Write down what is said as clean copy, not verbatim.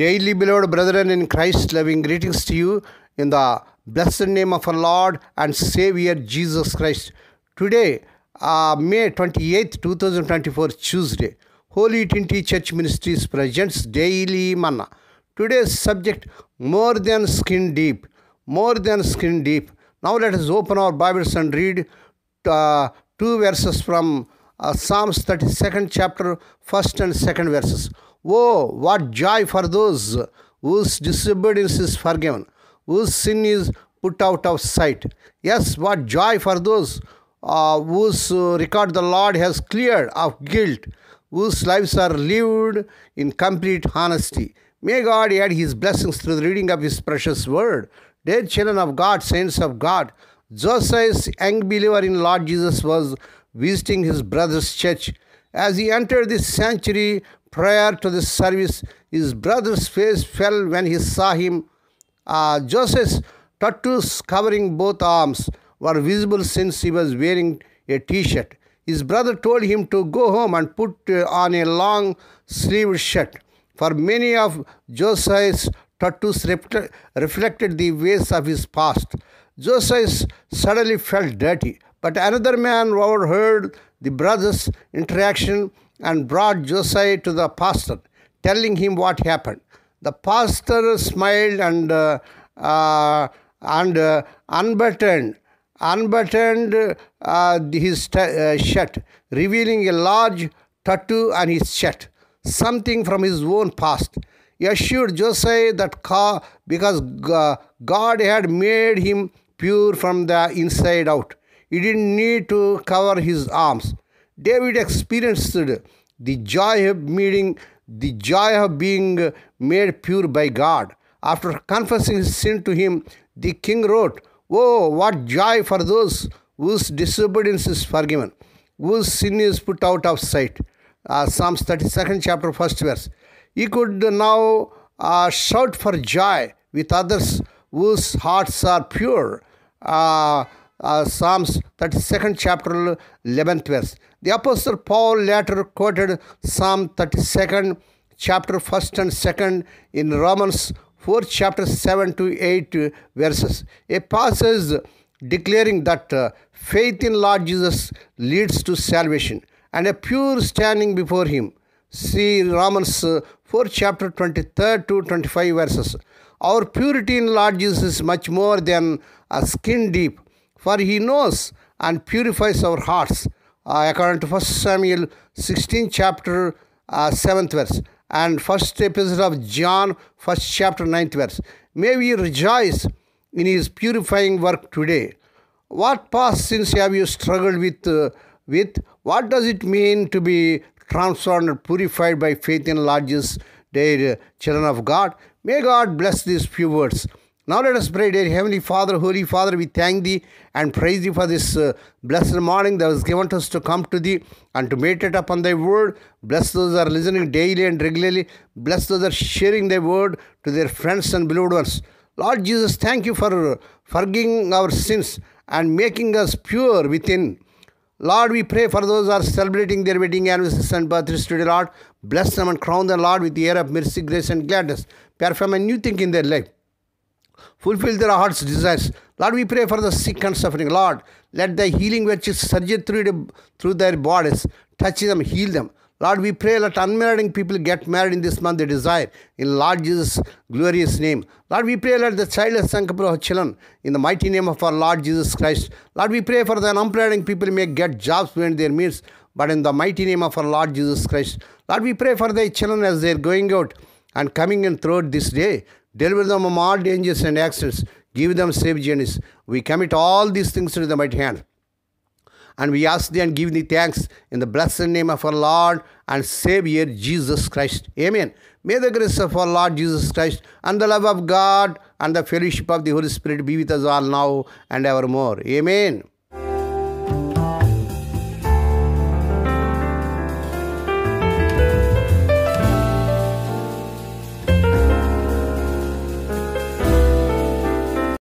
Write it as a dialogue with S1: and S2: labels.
S1: Daily, beloved brethren in Christ, loving greetings to you in the blessed name of our Lord and Savior Jesus Christ. Today, May 28th, 2024, Tuesday, Holy Trinity Church Ministries presents Daily Manna. Today's subject, more than skin deep. More than skin deep. Now let us open our Bibles and read two verses from Psalms 32nd chapter, first and second verses. Oh, what joy for those whose disobedience is forgiven, whose sin is put out of sight. Yes, what joy for those whose record the Lord has cleared of guilt, whose lives are lived in complete honesty. May God add His blessings through the reading of His precious word. Dear children of God, saints of God, Joseph's young believer in Lord Jesus was visiting his brother's church. As he entered this sanctuary prior to the service, his brother's face fell when he saw him. Joseph's tattoos covering both arms were visible since he was wearing a t-shirt. His brother told him to go home and put on a long-sleeved shirt. For many of Joseph's tattoos reflected the ways of his past. Joseph suddenly felt dirty, but another man overheard the brothers' interaction and brought Joseph to the pastor, telling him what happened. The pastor smiled and unbuttoned his shirt, revealing a large tattoo on his chest, something from his own past. He assured Joseph that because God had made him pure from the inside out, he didn't need to cover his arms. David experienced the joy of being made pure by God. After confessing his sin to him, the king wrote, "Oh, what joy for those whose disobedience is forgiven, whose sin is put out of sight." Psalms 32nd chapter, first verse. He could now shout for joy with others whose hearts are pure. Psalms 32nd chapter, 11th verse. The Apostle Paul later quoted Psalm 32nd chapter, 1st and 2nd in Romans 4 chapter 7 to 8 verses. A passage declaring that faith in Lord Jesus leads to salvation and a pure standing before Him. See Romans 4 chapter 23rd to 25 verses. Our purity in Lord Jesus is much more than a skin deep, for He knows and purifies our hearts, according to 1 Samuel 16 chapter 7th verse and first epistle of John 1st chapter 9th verse. May we rejoice in His purifying work today. What past sins have you struggled with? What does it mean to be transformed and purified by faith in Lord Jesus, dear children of God? May God bless these few words. Now let us pray. Dear Heavenly Father, Holy Father, we thank Thee and praise Thee for this blessed morning that was given to us to come to Thee and to meditate upon Thy word. Bless those that are listening daily and regularly. Bless those that are sharing Thy word to their friends and beloved ones. Lord Jesus, thank You for forgiving our sins and making us pure within. Lord, we pray for those who are celebrating their wedding anniversaries and birthdays today, Lord. Bless them and crown them, Lord, with the air of mercy, grace, and gladness. Perform a new thing in their life. Fulfill their heart's desires. Lord, we pray for the sick and suffering. Lord, let Thy healing virtues surge through their bodies. Touch them, heal them. Lord, we pray let unmarried people get married in this month they desire. In Lord Jesus' glorious name. Lord, we pray let the childless and couple of children in the mighty name of our Lord Jesus Christ. Lord, we pray for the unemployed people may get jobs beyond their means, but in the mighty name of our Lord Jesus Christ. Lord, we pray for Thy children as they are going out and coming in throughout this day. Deliver them from all dangers and accidents. Give them safe journeys. We commit all these things to the mighty hand. And we ask Thee and give Thee thanks in the blessed name of our Lord and Savior Jesus Christ. Amen. May the grace of our Lord Jesus Christ and the love of God and the fellowship of the Holy Spirit be with us all now and evermore. Amen.